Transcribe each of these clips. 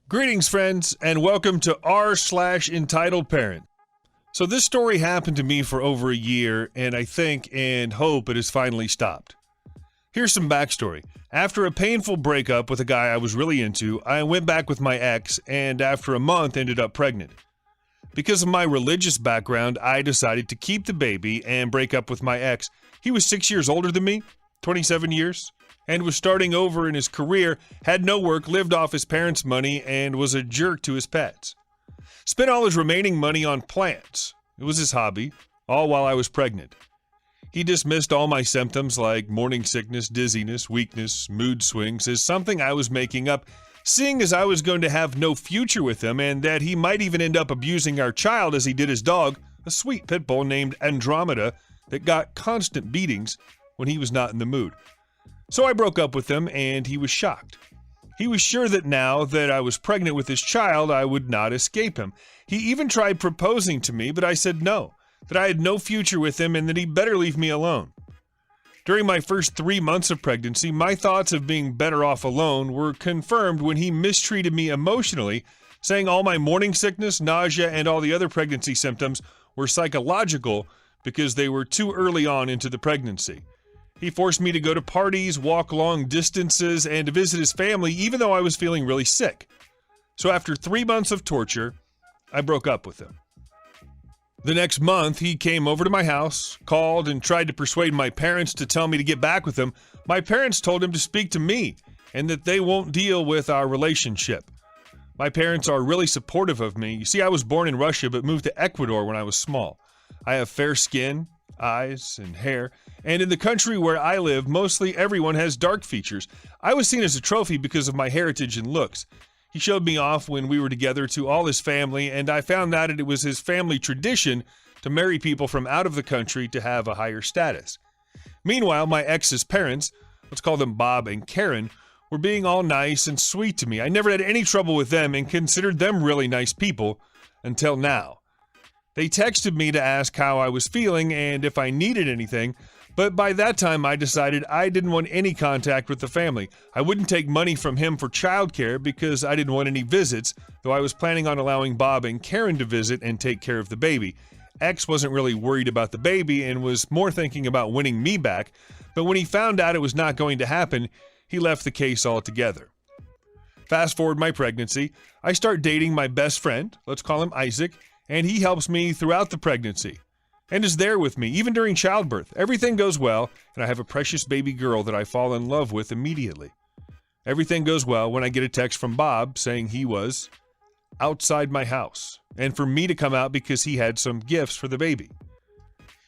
Greetings, friends, and welcome to r/entitled parent. So this story happened to me for over a year, and I think and hope it has finally stopped. Here's some backstory. After a painful breakup with a guy I was really into, I went back with my ex, and after a month ended up pregnant. Because of my religious background, I decided to keep the baby and break up with my ex. He was 6 years older than me, 27 years, and was starting over in his career, had no work, lived off his parents' money, and was a jerk to his pets. Spent all his remaining money on plants. It was his hobby, all while I was pregnant. He dismissed all my symptoms like morning sickness, dizziness, weakness, mood swings as something I was making up, seeing as I was going to have no future with him and that he might even end up abusing our child as he did his dog, a sweet pit bull named Andromeda that got constant beatings when he was not in the mood. So I broke up with him, and he was shocked. He was sure that now that I was pregnant with his child, I would not escape him. He even tried proposing to me, but I said no, that I had no future with him and that he better leave me alone. During my first 3 months of pregnancy, my thoughts of being better off alone were confirmed when he mistreated me emotionally, saying all my morning sickness, nausea, and all the other pregnancy symptoms were psychological because they were too early on into the pregnancy. He forced me to go to parties, walk long distances, and to visit his family, even though I was feeling really sick. So after 3 months of torture, I broke up with him. The next month, he came over to my house, called, and tried to persuade my parents to tell me to get back with him. My parents told him to speak to me, and that they won't deal with our relationship. My parents are really supportive of me. You see, I was born in Russia, but moved to Ecuador when I was small. I have fair skin, eyes, and hair, and in the country where I live, mostly everyone has dark features. I was seen as a trophy because of my heritage and looks. He showed me off when we were together to all his family, and I found out that it was his family tradition to marry people from out of the country to have a higher status. Meanwhile, my ex's parents, let's call them Bob and Karen, were being all nice and sweet to me. I never had any trouble with them and considered them really nice people until now. They texted me to ask how I was feeling and if I needed anything, but by that time I decided I didn't want any contact with the family. I wouldn't take money from him for childcare because I didn't want any visits, though I was planning on allowing Bob and Karen to visit and take care of the baby. X wasn't really worried about the baby and was more thinking about winning me back, but when he found out it was not going to happen, he left the case altogether. Fast forward my pregnancy, I start dating my best friend, let's call him Isaac, and he helps me throughout the pregnancy and is there with me, even during childbirth. Everything goes well, and I have a precious baby girl that I fall in love with immediately. Everything goes well when I get a text from Bob saying he was outside my house and for me to come out because he had some gifts for the baby.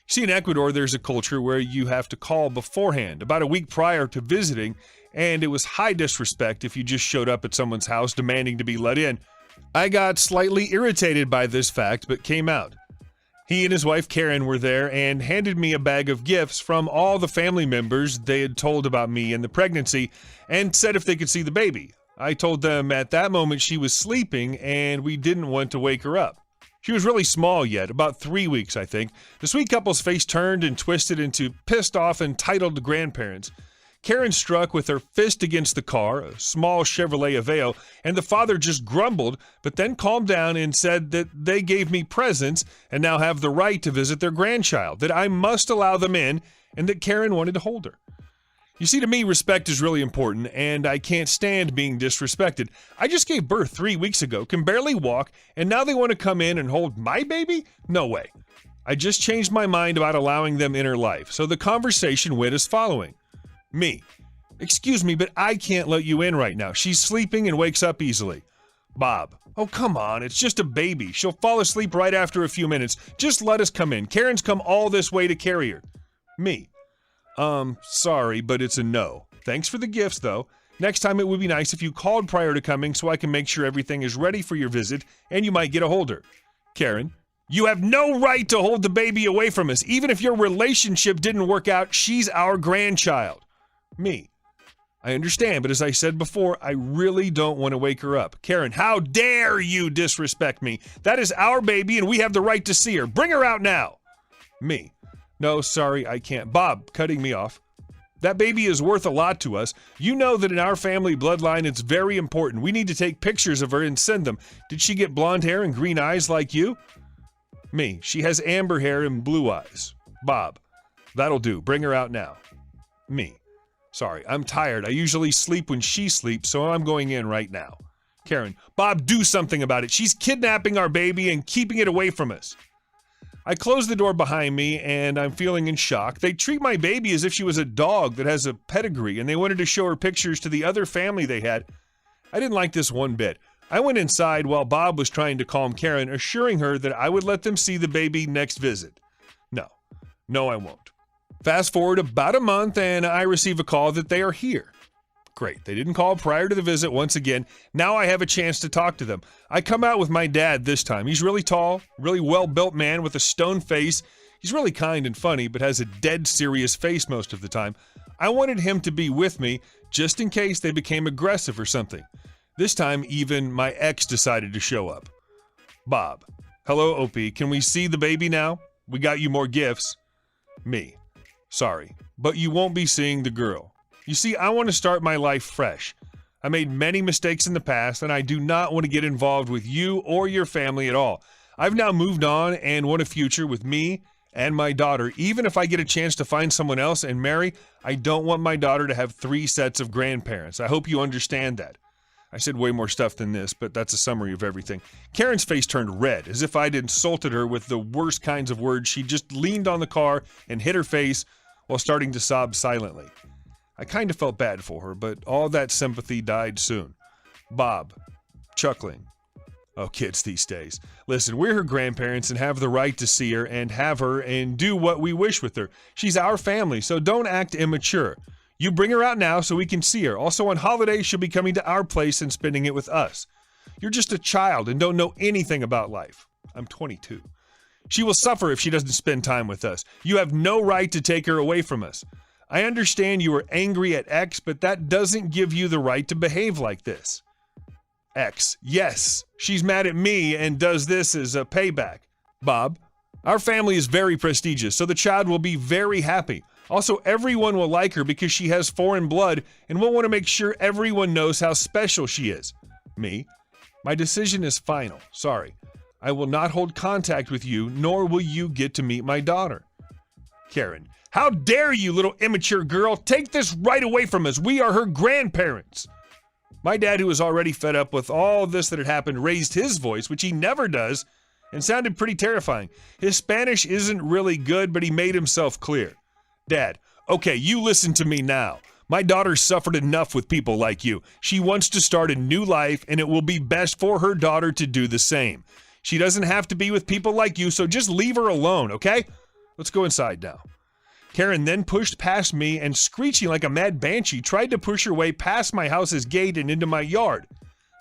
See, in Ecuador, there's a culture where you have to call beforehand, about a week prior to visiting, and it was high disrespect if you just showed up at someone's house demanding to be let in. I got slightly irritated by this fact, but came out. He and his wife Karen were there and handed me a bag of gifts from all the family members they had told about me and the pregnancy and said if they could see the baby. I told them at that moment she was sleeping and we didn't want to wake her up. She was really small yet, about 3 weeks, I think. The sweet couple's face turned and twisted into pissed off entitled grandparents. Karen struck with her fist against the car, a small Chevrolet Aveo, and the father just grumbled, but then calmed down and said that they gave me presents and now have the right to visit their grandchild, that I must allow them in, and that Karen wanted to hold her. You see, to me, respect is really important, and I can't stand being disrespected. I just gave birth 3 weeks ago, can barely walk, and now they want to come in and hold my baby? No way. I just changed my mind about allowing them in her life, so the conversation went as following. Me. Excuse me, but I can't let you in right now. She's sleeping and wakes up easily. Bob. Oh, come on. It's just a baby. She'll fall asleep right after a few minutes. Just let us come in. Karen's come all this way to carry her. Me. Sorry, but it's a no. Thanks for the gifts, though. Next time it would be nice if you called prior to coming so I can make sure everything is ready for your visit and you might get a holder. Karen. You have no right to hold the baby away from us. Even if your relationship didn't work out, she's our grandchild. Me. I understand, but as I said before, I really don't want to wake her up. Karen, how dare you disrespect me? That is our baby and we have the right to see her. Bring her out now. Me. No, sorry, I can't. Bob, cutting me off. That baby is worth a lot to us. You know that in our family bloodline it's very important. We need to take pictures of her and send them. Did she get blonde hair and green eyes like you? Me. She has amber hair and blue eyes. Bob. That'll do. Bring her out now. Me. Sorry, I'm tired. I usually sleep when she sleeps, so I'm going in right now. Karen. Bob, do something about it. She's kidnapping our baby and keeping it away from us. I close the door behind me and I'm feeling in shock. They treat my baby as if she was a dog that has a pedigree, and they wanted to show her pictures to the other family they had. I didn't like this one bit. I went inside while Bob was trying to calm Karen, assuring her that I would let them see the baby next visit. No, I won't. Fast forward about a month and I receive a call that they are here. Great. They didn't call prior to the visit once again. Now I have a chance to talk to them. I come out with my dad this time. He's really tall, really well-built man with a stone face. He's really kind and funny, but has a dead serious face most of the time. I wanted him to be with me just in case they became aggressive or something. This time, even my ex decided to show up. Bob. Hello, OP. Can we see the baby now? We got you more gifts. Me. Sorry, but you won't be seeing the girl. You see, I want to start my life fresh. I made many mistakes in the past, and I do not want to get involved with you or your family at all. I've now moved on and want a future with me and my daughter. Even if I get a chance to find someone else and marry, I don't want my daughter to have 3 sets of grandparents. I hope you understand that. I said way more stuff than this, but that's a summary of everything. Karen's face turned red, as if I'd insulted her with the worst kinds of words. She just leaned on the car and hit her face while starting to sob silently. I kind of felt bad for her, but all that sympathy died soon. Bob, chuckling. Oh, kids these days. Listen, we're her grandparents and have the right to see her and have her and do what we wish with her. She's our family, so don't act immature. You bring her out now so we can see her. Also, on holidays, she'll be coming to our place and spending it with us. You're just a child and don't know anything about life. I'm 22. She will suffer if she doesn't spend time with us. You have no right to take her away from us. I understand you are angry at X, but that doesn't give you the right to behave like this. X. Yes, she's mad at me and does this as a payback. Bob. Our family is very prestigious, so the child will be very happy. Also, everyone will like her because she has foreign blood, and we'll want to make sure everyone knows how special she is. Me. My decision is final. Sorry. I will not hold contact with you, nor will you get to meet my daughter. Karen. How dare you, little immature girl! Take this right away from us! We are her grandparents! My dad, who was already fed up with all this that had happened, raised his voice, which he never does, and sounded pretty terrifying. His Spanish isn't really good, but he made himself clear. Dad, okay, you listen to me now. My daughter suffered enough with people like you. She wants to start a new life, and it will be best for her daughter to do the same. She doesn't have to be with people like you, so just leave her alone, okay? Let's go inside now. Karen then pushed past me and, screeching like a mad banshee, tried to push her way past my house's gate and into my yard.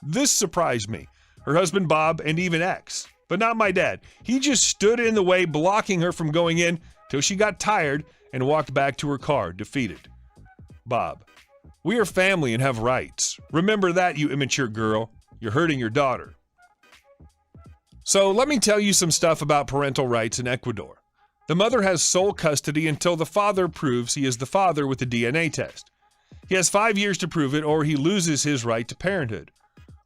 This surprised me, her husband Bob, and even X. But not my dad. He just stood in the way, blocking her from going in till she got tired and walked back to her car, defeated. Bob. We are family and have rights. Remember that, you immature girl. You're hurting your daughter. So let me tell you some stuff about parental rights in Ecuador. The mother has sole custody until the father proves he is the father with the DNA test. He has 5 years to prove it, or he loses his right to parenthood.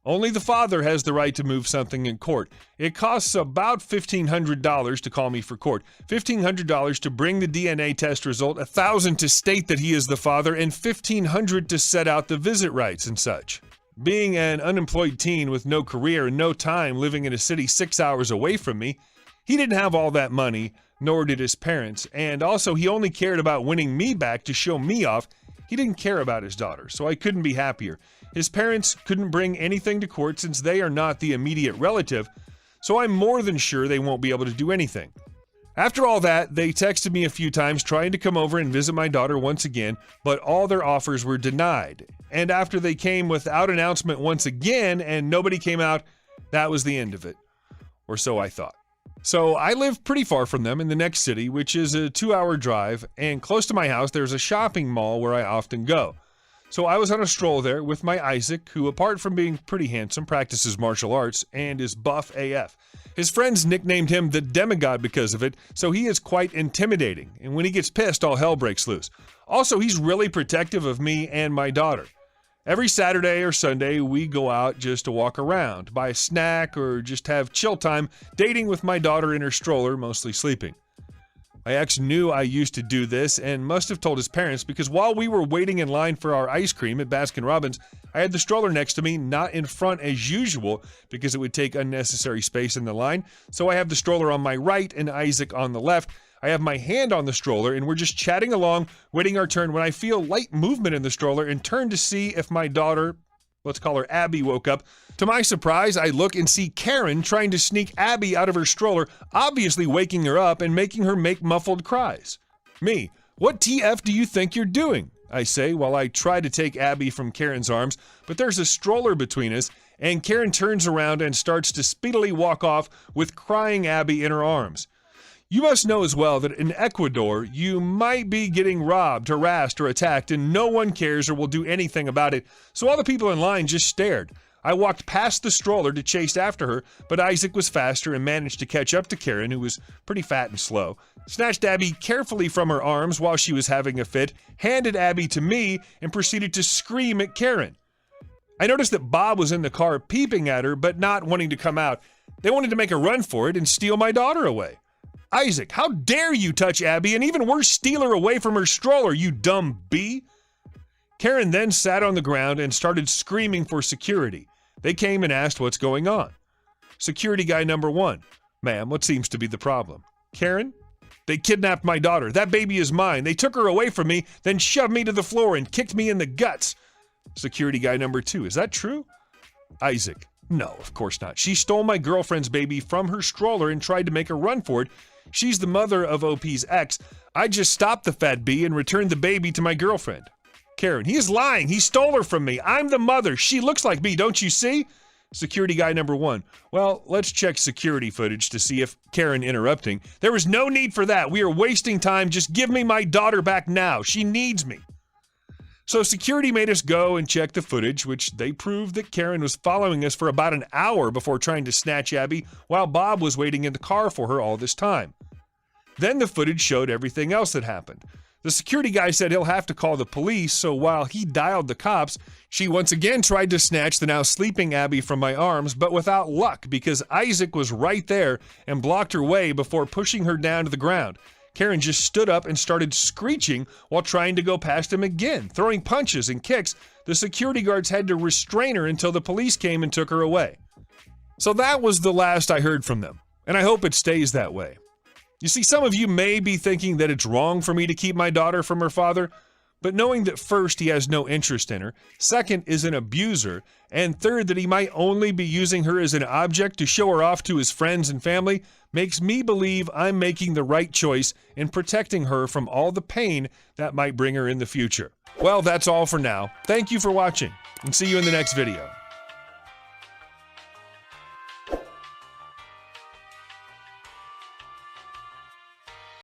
Only the father has the right to move something in court. It costs about $1,500 to call me for court, $1,500 to bring the DNA test result, $1,000 to state that he is the father, and $1,500 to set out the visit rights and such. Being an unemployed teen with no career and no time, living in a city 6 hours away from me, he didn't have all that money, nor did his parents, and also he only cared about winning me back to show me off. He didn't care about his daughter, so I couldn't be happier. His parents couldn't bring anything to court since they are not the immediate relative, so I'm more than sure they won't be able to do anything. After all that, they texted me a few times trying to come over and visit my daughter once again, but all their offers were denied. And after they came without announcement once again and nobody came out, that was the end of it. Or so I thought. So I live pretty far from them in the next city, which is a 2-hour drive, and close to my house there's a shopping mall where I often go. So I was on a stroll there with my Isaac, who apart from being pretty handsome, practices martial arts and is buff AF. His friends nicknamed him the demigod because of it, so he is quite intimidating, and when he gets pissed all hell breaks loose. Also, he's really protective of me and my daughter. Every Saturday or Sunday, we go out just to walk around, buy a snack, or just have chill time dating with my daughter in her stroller, mostly sleeping. My ex knew I used to do this and must have told his parents because while we were waiting in line for our ice cream at Baskin-Robbins, I had the stroller next to me, not in front as usual because it would take unnecessary space in the line. So I have the stroller on my right and Isaac on the left. I have my hand on the stroller and we're just chatting along, waiting our turn when I feel light movement in the stroller and turn to see if my daughter, let's call her Abby, woke up. To my surprise, I look and see Karen trying to sneak Abby out of her stroller, obviously waking her up and making her make muffled cries. Me, what TF do you think you're doing? I say while I try to take Abby from Karen's arms, but there's a stroller between us and Karen turns around and starts to speedily walk off with crying Abby in her arms. You must know as well that in Ecuador, you might be getting robbed, harassed, or attacked, and no one cares or will do anything about it, so all the people in line just stared. I walked past the stroller to chase after her, but Isaac was faster and managed to catch up to Karen, who was pretty fat and slow, snatched Abby carefully from her arms while she was having a fit, handed Abby to me, and proceeded to scream at Karen. I noticed that Bob was in the car peeping at her, but not wanting to come out. They wanted to make a run for it and steal my daughter away. Isaac, how dare you touch Abby and even worse, steal her away from her stroller, you dumb bee? Karen then sat on the ground and started screaming for security. They came and asked what's going on. Security guy number 1, ma'am, what seems to be the problem? Karen, they kidnapped my daughter. That baby is mine. They took her away from me, then shoved me to the floor and kicked me in the guts. Security guy number 2, is that true? Isaac, no, of course not. She stole my girlfriend's baby from her stroller and tried to make a run for it. She's the mother of OP's ex. I just stopped the fat bee and returned the baby to my girlfriend. Karen, he is lying. He stole her from me. I'm the mother. She looks like me, don't you see? Security guy number 1. Well, let's check security footage to see if Karen interrupting. There was no need for that. We are wasting time. Just give me my daughter back now. She needs me. So security made us go and check the footage, which they proved that Karen was following us for about an hour before trying to snatch Abby while Bob was waiting in the car for her all this time. Then the footage showed everything else that happened. The security guy said he'll have to call the police, so while he dialed the cops, she once again tried to snatch the now sleeping Abby from my arms, but without luck because Isaac was right there and blocked her way before pushing her down to the ground. Karen just stood up and started screeching while trying to go past him again, throwing punches and kicks. The security guards had to restrain her until the police came and took her away. So that was the last I heard from them, and I hope it stays that way. You see, some of you may be thinking that it's wrong for me to keep my daughter from her father, but knowing that first, he has no interest in her, second, is an abuser, and third, that he might only be using her as an object to show her off to his friends and family, makes me believe I'm making the right choice in protecting her from all the pain that might bring her in the future. Well, that's all for now. Thank you for watching, and see you in the next video.